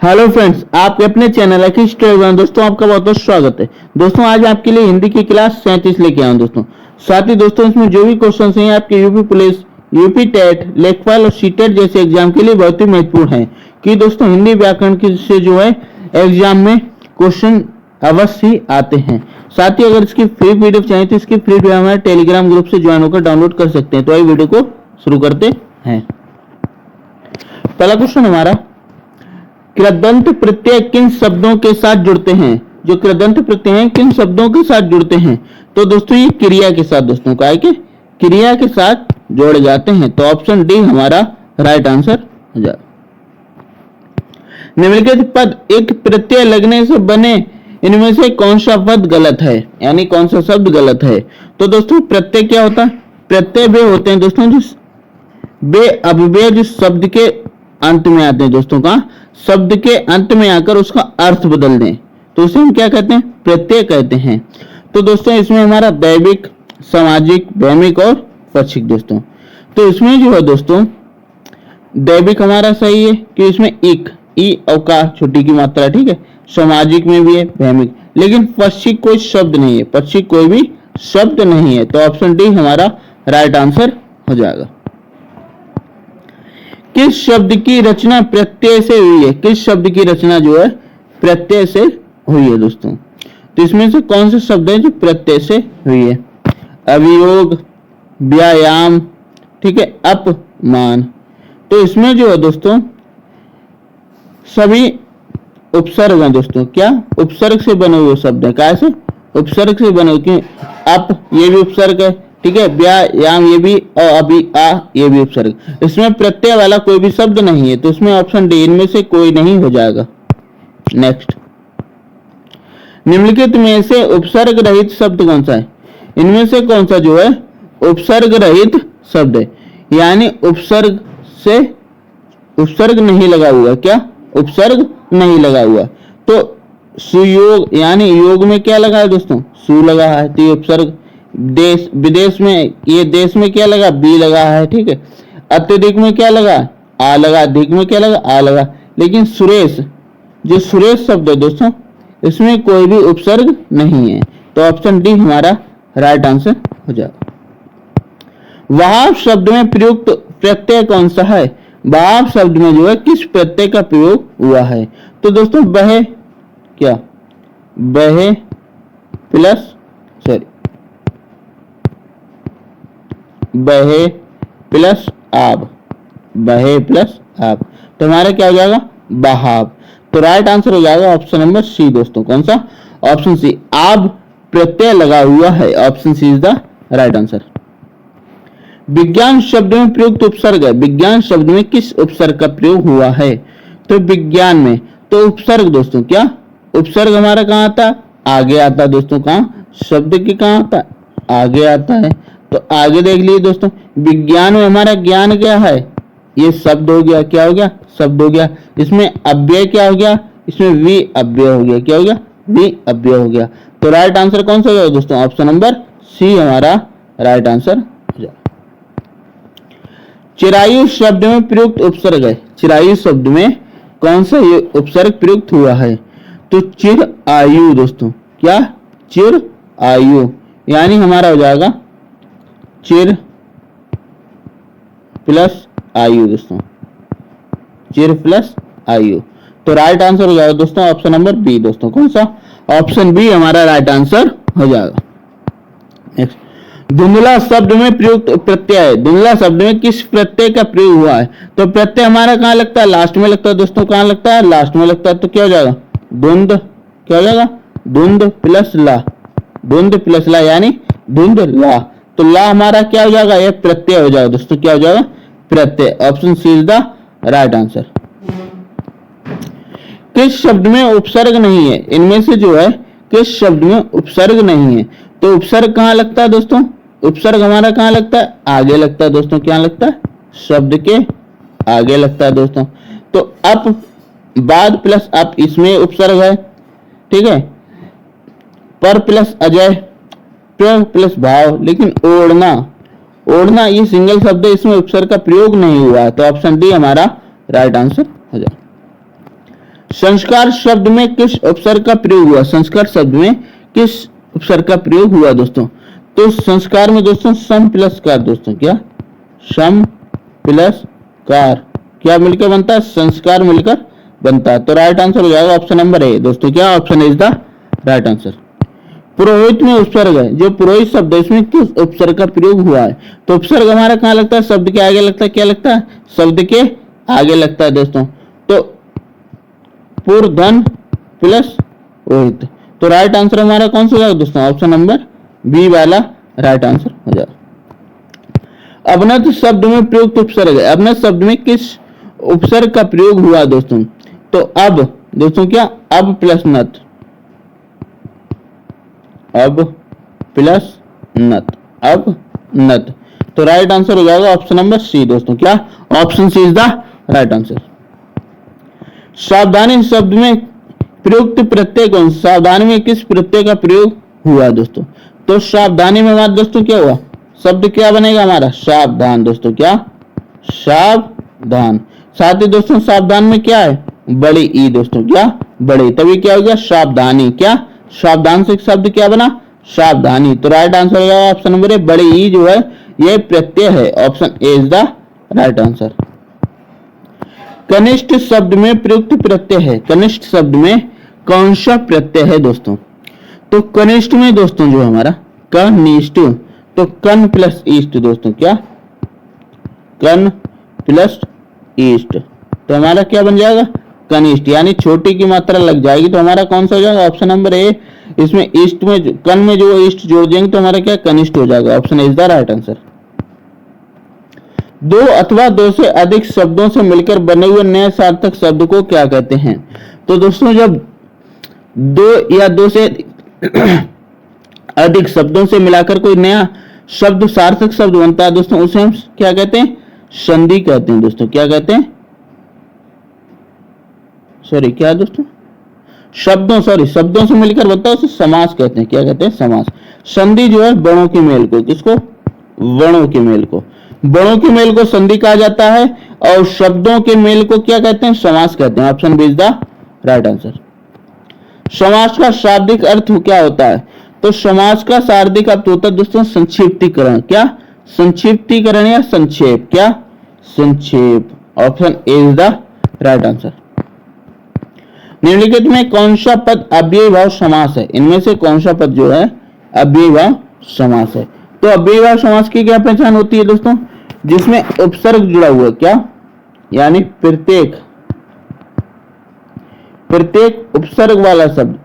Hello friends, आपके अपने channel दोस्तों आपका बहुत बहुत स्वागत है। दोस्तों आज आपके लिए हिंदी की क्लास 37 लेके आया हूं दोस्तों। साथ ही दोस्तों इसमें जो भी क्वेश्चन हैं आपके यूपी पुलिस, यूपी टेट, लेखपाल और सीटेट जैसे एग्जाम के लिए बहुत ही महत्वपूर्ण है कि दोस्तों हिंदी व्याकरण की से जो है एग्जाम में क्वेश्चन अवश्य ही आते हैं। साथ ही अगर इसकी फ्री पीडीएफ चाहिए तो इसकी फ्री पीडीएफ हमारे टेलीग्राम ग्रुप से ज्वाइन होकर डाउनलोड कर सकते हैं। तो आइए वीडियो को शुरू करते हैं। पहला क्वेश्चन हमारा, कृदंत प्रत्यय किन शब्दों के साथ जुड़ते हैं? जो कृदंत प्रत्यय हैं किन शब्दों के साथ जुड़ते हैं? तो दोस्तों ये क्रिया के साथ, दोस्तों का है कि क्रिया के साथ जोड़े जाते हैं। तो ऑप्शन डी हमारा राइट आंसर हो जाएगा। निम्नलिखित पद एक प्रत्यय लगने से बने, इनमें से कौन सा पद गलत है, यानी कौन सा शब्द गलत है? तो दोस्तों प्रत्यय क्या होता है? प्रत्यय वे होते हैं दोस्तों जो बे अव्यय जो शब्द के अंत में आते हैं, दोस्तों का शब्द के अंत में आकर उसका अर्थ बदल दें, तो उसे हम क्या कहते हैं? प्रत्यय कहते हैं। तो दोस्तों इसमें हमारा दैविक, सामाजिक, भौमिक और पाक्षिक दोस्तों। तो इसमें जो है दोस्तों दैविक हमारा सही है कि इसमें एक ई और का छोटी की मात्रा, ठीक है। सामाजिक में भी है, भौमिक, लेकिन पाक्षिक कोई शब्द नहीं है, पाक्षिक कोई भी शब्द नहीं है। तो ऑप्शन डी हमारा राइट आंसर हो जाएगा। किस शब्द की रचना प्रत्यय से हुई है? किस शब्द की रचना जो है प्रत्यय से हुई है दोस्तों? तो इसमें से कौन से शब्द है जो प्रत्यय से हुई है? अभियोग, व्यायाम, ठीक है, अपमान। तो इसमें जो है दोस्तों सभी उपसर्ग हैं दोस्तों। क्या? उपसर्ग से बने हुए शब्द है। कैसे? उपसर्ग से बने हुए। अप ये भी उपसर्ग है, ठीक है, व्यायाम ये भी, और अभी आ ये भी उपसर्ग। इसमें प्रत्यय वाला कोई भी शब्द नहीं है, तो इसमें ऑप्शन डी इनमें से कोई नहीं हो जाएगा। नेक्स्ट, निम्नलिखित में से उपसर्ग रहित शब्द कौन सा है? इनमें से कौन सा जो है उपसर्ग रहित शब्द है, यानी उपसर्ग से उपसर्ग नहीं लगा हुआ। क्या? उपसर्ग नहीं लगा हुआ। तो सुयोग, यानी योग में क्या लगा है दोस्तों? सु लगा है, तो ये उपसर्ग। देश, विदेश में, ये देश में क्या लगा? बी लगा है, ठीक है। अत्यधिक में क्या लगा? आ लगा। अधिक में क्या लगा? आ लगा। लेकिन सुरेश, जो सुरेश शब्द है दोस्तों, इसमें कोई भी उपसर्ग नहीं है। तो ऑप्शन डी हमारा राइट आंसर हो जाएगा। वहाब शब्द में प्रयुक्त प्रत्यय कौन सा है? वहाब शब्द में जो है किस प्रत्यय का प्रयोग हुआ है? तो दोस्तों बहे, क्या? बहे प्लस, सॉरी, बहे प्लस आब, बहे प्लस आब, तो हमारा क्या हो जाएगा? बहाव। तो राइट आंसर हो जाएगा ऑप्शन नंबर सी दोस्तों। कौन सा? ऑप्शन सी, आब प्रत्यय लगा हुआ है। Option C is the right answer. विज्ञान शब्द में प्रयुक्त उपसर्ग है। विज्ञान शब्द में किस उपसर्ग का प्रयोग हुआ है? तो विज्ञान में तो उपसर्ग दोस्तों, क्या उपसर्ग हमारा कहाँ आता है? आगे आता है दोस्तों। कहाँ? शब्द के कहाँ आता है? आगे आता है। तो आगे देख लीजिए दोस्तों, विज्ञान में हमारा ज्ञान क्या है? ये शब्द हो गया। क्या हो गया? शब्द हो गया। इसमें अव्यय क्या हो गया? इसमें वी अव्यय हो गया। क्या हो गया? वी अव्यय हो गया। तो राइट आंसर कौन सा हो गया दोस्तों? ऑप्शन नंबर सी हमारा राइट आंसर हो जाएगा। चिरायु शब्द में प्रयुक्त उपसर्ग है। चिरायु शब्द में कौन सा उपसर्ग प्रयुक्त हुआ है? तो चिर आयु दोस्तों। क्या? चिर आयु, यानी हमारा हो जाएगा चिर प्लस आयु दोस्तों। चिर प्लस आयु। तो राइट आंसर हो जाएगा दोस्तों ऑप्शन नंबर बी दोस्तों। कौन सा? ऑप्शन बी हमारा राइट आंसर हो जाएगा। नेक्स्ट, धुंधला शब्द में प्रयुक्त प्रत्यय है। धुंधला शब्द में किस प्रत्यय का प्रयोग हुआ है? तो प्रत्यय हमारा कहाँ लगता है? लास्ट में लगता है दोस्तों। कहाँ लगता है? लास्ट में लगता है। तो क्या हो जाएगा? धुंध। क्या हो जाएगा? धुंध प्लस ला। धुंध प्लस ला यानी धुंध ला। तो ला हमारा क्या हो जाएगा? यह प्रत्यय हो जाएगा दोस्तों। क्या हो जाएगा? प्रत्यय। Option C is the right answer. किस शब्द में उपसर्ग नहीं है? इनमें से जो है किस शब्द में उपसर्ग नहीं है? तो उपसर्ग कहाँ लगता है दोस्तों? उपसर्ग हमारा कहाँ लगता है? आगे लगता है दोस्तों। क्या लगता है? शब्द के आगे लगता है दोस्तों। तो अप, बाद प्लस अप, इसमें उपसर्ग है, ठीक है। पर प्लस अजय, प्र प्लस भाव, लेकिन ओढ़ना, ओढ़ना ये सिंगल शब्द है, इसमें उपसर्ग का प्रयोग नहीं हुआ है। तो ऑप्शन डी हमारा राइट आंसर हो जाए। संस्कार शब्द में किस उपसर्ग का प्रयोग हुआ? संस्कार शब्द में किस उपसर्ग का प्रयोग हुआ दोस्तों? तो संस्कार में दोस्तों सम प्लस कार दोस्तों, क्या सम प्लस कार क्या मिलकर बनता है? संस्कार मिलकर बनता है। तो राइट आंसर हो जाएगा ऑप्शन नंबर ए दोस्तों, क्या option is the right answer. पुरोहित में उपसर्ग है, जो पुरोहित शब्द है इसमें किस उपसर्ग का प्रयोग हुआ है? तो उपसर्ग हमारा कहाँ लगता है? शब्द के आगे लगता है, क्या लगता है? शब्द के आगे लगता है दोस्तों। तो पुरधन प्लस ओहित, तो राइट आंसर हमारा कौन सा होगा दोस्तों? ऑप्शन नंबर बी वाला राइट आंसर हो जाएगा। अवनत शब्द में प्रयुक्त उपसर्ग है, अवनत शब्द में किस उपसर्ग का प्रयोग हुआ दोस्तों? तो अब दोस्तों, क्या अब प्लस नत, अब प्लस नत, अब नत, तो राइट आंसर हो जाएगा ऑप्शन नंबर सी दोस्तों, क्या option C is the right answer. सावधानी शब्द में प्रयुक्त प्रत्यय कौन? सावधानी में किस प्रत्यय का प्रयोग हुआ दोस्तों? तो सावधानी में हमारा दोस्तों क्या हुआ? शब्द क्या बनेगा हमारा? सावधान दोस्तों, क्या सावधान। साथ ही दोस्तों सावधान में क्या है? बड़ी ई दोस्तों, क्या बड़ी, तभी क्या हो गया? सावधानी, क्या सावधान से शब्द क्या बना? सावधानी। तो राइट आंसर हो जाएगा ऑप्शन नंबर ए, बड़ी ई जो है ये प्रत्यय है, option A is the right answer. कनिष्ठ शब्द में प्रयुक्त प्रत्यय है, कनिष्ठ शब्द में कौन सा प्रत्यय है दोस्तों? तो कनिष्ठ में दोस्तों जो हमारा कनिष्ठ, तो कन प्लस ईस्ट दोस्तों, क्या कन प्लस ईस्ट, तो हमारा क्या बन जाएगा? कनिष्ठ, यानी छोटी की मात्रा लग जाएगी, तो हमारा कौन सा हो जाएगा? Option number A. इसमें ईस्ट में कन में जो ईस्ट जोड़ देंगे तो हमारा क्या कनिष्ठ हो जाएगा, option is the right answer. दो अथवा दो से अधिक शब्दों से मिलकर बने हुए नए सार्थक शब्द को क्या कहते हैं? तो दोस्तों जब दो या दो से अधिक शब्दों से मिलाकर कोई नया शब्द सार्थक शब्द बनता है दोस्तों, उसे हम क्या कहते हैं? संधि कहते हैं दोस्तों, क्या कहते हैं? सॉरी क्या दोस्तों? शब्दों से मिलकर बनता है उसे समास कहते हैं, क्या कहते हैं? समास। संधि जो है वर्णों के मेल को, किसको? वर्णों के मेल को, वर्णों के मेल को संधि कहा जाता है, और शब्दों के मेल को क्या कहते हैं? समास कहते हैं, option B is the right answer. समास का शाब्दिक अर्थ क्या होता है? तो समास का शाब्दिक अर्थ होता है दोस्तों संक्षिप्तीकरण, क्या संक्षिप्तीकरण या संक्षेप, क्या संक्षेप, option A is the right answer. निम्नलिखित में कौन सा पद अव्ययी भाव समास है? इनमें से कौन सा पद जो है अव्ययी भाव समास है? तो अव्ययी भाव समास की क्या पहचान होती है दोस्तों? जिसमें उपसर्ग जुड़ा हुआ है, क्या यानी प्रत्येक उपसर्ग वाला शब्द,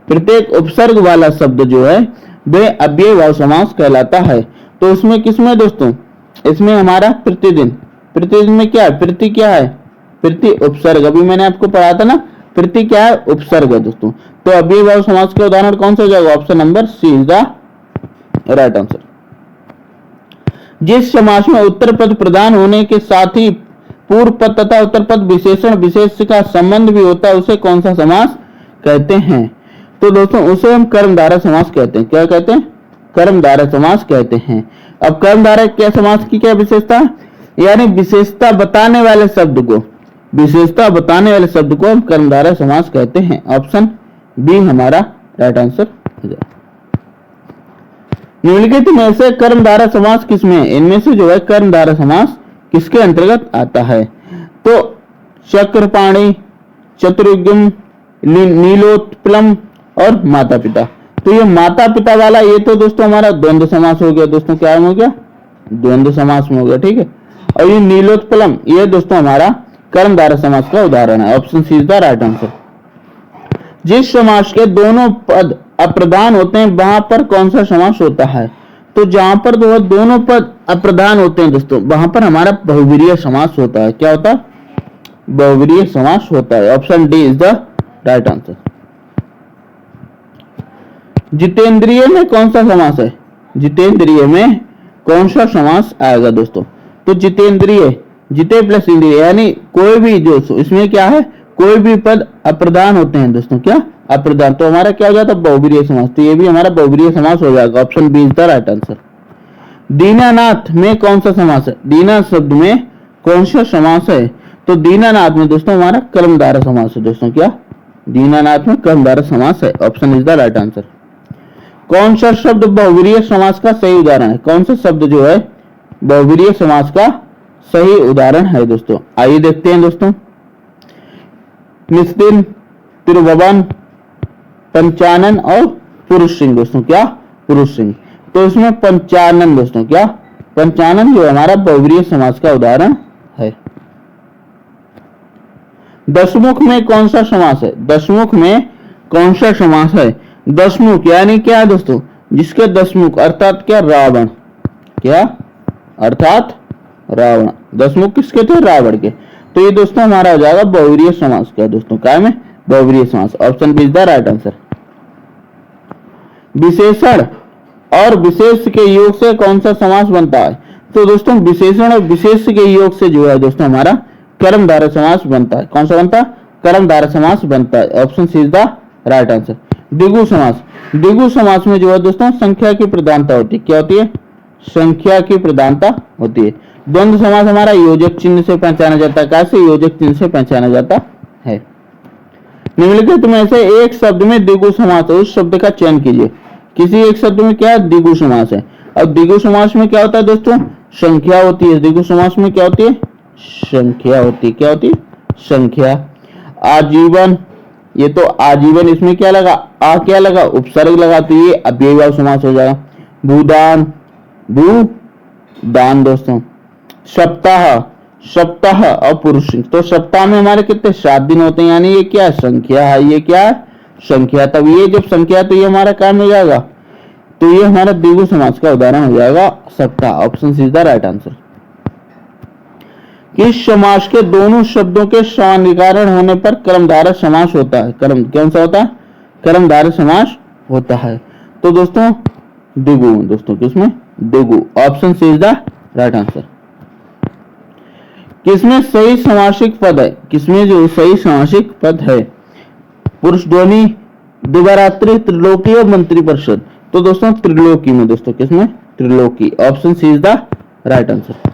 प्रत्येक उपसर्ग वाला शब्द जो है वे अव्ययी भाव समास कहलाता है। तो उसमें किसमें दोस्तों? इसमें हमारा प्रतिदिन में क्या है? प्रति क्या है? प्रति उपसर्ग, अभी मैंने आपको पढ़ा था ना, प्रति क्या है? उपसर्ग है दोस्तों। तो अव्ययी भाव समास का उदाहरण कौन सा हो जाएगा? Option number C is the right answer. जिस समास में उत्तर पद प्रधान होने के साथ ही पूर्व पद तथा उत्तर पद विशेषण विशेष का संबंध भी होता है उसे कौन सा समास कहते हैं? तो दोस्तों उसे हम कर्मधारय समास कहते हैं, क्या कहते हैं? कर्मधारय समास कहते हैं। अब कर्मधारय क्या समास की क्या विशेषता? यानी विशेषता बताने वाले शब्द को हम कर्मधारय समास कहते हैं, ऑप्शन बी हमारा राइट आंसर हो जाएगा। निम्नलिखित में से कर्मधारय समास किसमें है? इनमें से जो है कर्मधारय समास किसके अंतर्गत आता है? तो चक्रपाणी, चतुर्युग्म, नीलोत्पलम और माता पिता। तो ये माता पिता वाला ये तो दोस्तों हमारा द्वंद्व समास हो गया दोस्तों, क्या हो गया? द्वंद्व समास में हो गया, ठीक है। और ये नीलोत्पलम ये दोस्तों हमारा कर्मधारय समास का उदाहरण है, option C is the right answer. जिस समास के दोनों पद अप्रधान होते हैं वहां पर कौन सा समास होता है? तो जहां पर दोनों पद अप्रधान होते हैं दोस्तों वहां पर हमारा बहुवीर्य समास होता है, क्या होता है? बहुवीर्य समास होता है, option D is the right answer. जितेंद्रिय में कौन सा समास है? जितेंद्रिय में कौन सा समास आएगा दोस्तों? तो जितेंद्रिय, जिते प्लस इंद्रिय, यानी कोई भी जो इसमें क्या है? कोई भी पद अप्रधान होते हैं दोस्तों, क्या अप्रधान, तो हमारा क्या हो जाता है? बहुवीर्य समास। तो ये भी हमारा बहुवीर्य समास हो जाएगा, option B is the right answer. दीनानाथ में कौन सा समास है? दीना शब्द में कौन सा समास है? तो दीनानाथ में दोस्तों हमारा कर्मधारय समास है दोस्तों। क्या? दीनानाथ में कर्मधारय समास है। Option is the right answer. कौन सा शब्द बहुव्रीहि समास का सही उदाहरण है? कौन सा शब्द जो है बहुव्रीहि समास का सही उदाहरण है दोस्तों? आइए देखते हैं दोस्तों। निस्दिन, तिरुभवन, पंचानन और पुरुष सिंह दोस्तों। क्या? पुरुष सिंह। तो इसमें पंचानन दोस्तों, क्या? पंचानन जो हमारा बहुव्रीहि समास का उदाहरण है। दशमुख में कौन सा समास है? दशमुख में कौन सा समास है? दशमुख यानी क्या है दोस्तों? जिसके दशमुख अर्थात क्या? रावण। क्या? अर्थात रावण। दशमुख किसके थे? रावण के। तो ये दोस्तों हमारा हो जाएगा बहुव्रीहि समास का दोस्तों। क्या में? बहुव्रीहि समास। Option B is the right answer. विशेषण और विशेष के योग से कौन सा समास बनता है? तो दोस्तों विशेषण और विशेष के योग से जो है दोस्तों हमारा कर्मधारय समास बनता है। कौन सा बनता है? कर्मधारय समास बनता है। Option C is the right answer. द्विगु समास। द्विगु समास में जो है दोस्तों संख्या की प्रधानता होती है। क्या होती है? संख्या की प्रधानता होती है। द्वंद्व समास हमारा योजक चिन्ह से पहचाना जाता है। कैसे? योजक चिन्ह से पहचाना जाता है। निम्नलिखित में से एक शब्द में द्विगु समास है, उस शब्द का चयन कीजिए। किसी एक शब्द में क्या द्विगु समास है? अब द्विगु समास में क्या होता है दोस्तों? संख्या होती है। द्विगु समास में क्या होती है? संख्या होती है। क्या होती है? संख्या। आजीवन, ये तो आजीवन, इसमें क्या लगा? आ क्या लगा? उपसर्ग लगा, तो ये अव्ययीभाव समास हो जाएगा। भूदान, भूदान दोस्तों। सप्ताह, सप्ताह और पुरुष। तो सप्ताह में हमारे कितने? 7 दिन होते हैं, यानी ये क्या? संख्या है। ये क्या है? संख्या। तब ये जब संख्या, तो ये हमारा काम हो जाएगा, तो ये हमारा द्विगु समास का उदाहरण हो जाएगा सप्ताह। Option C is the right answer. किस समास के दोनों शब्दों के समानाधिकरण होने पर कर्मधारय समास होता है? कौन सा होता है? कर्मधारय समास होता है। तो दोस्तों द्विगु दोस्तों, किसमें? द्विगु। Option C is the right answer. किसमें सही समासिक पद है? किसमें जो सही समासिक पद है? पुरुष ध्वनि, दिवारात्रि, त्रिलोकी और मंत्री परिषद। तो दोस्तों त्रिलोकी में दोस्तों, किसमें? त्रिलोकी। Option C is the right answer.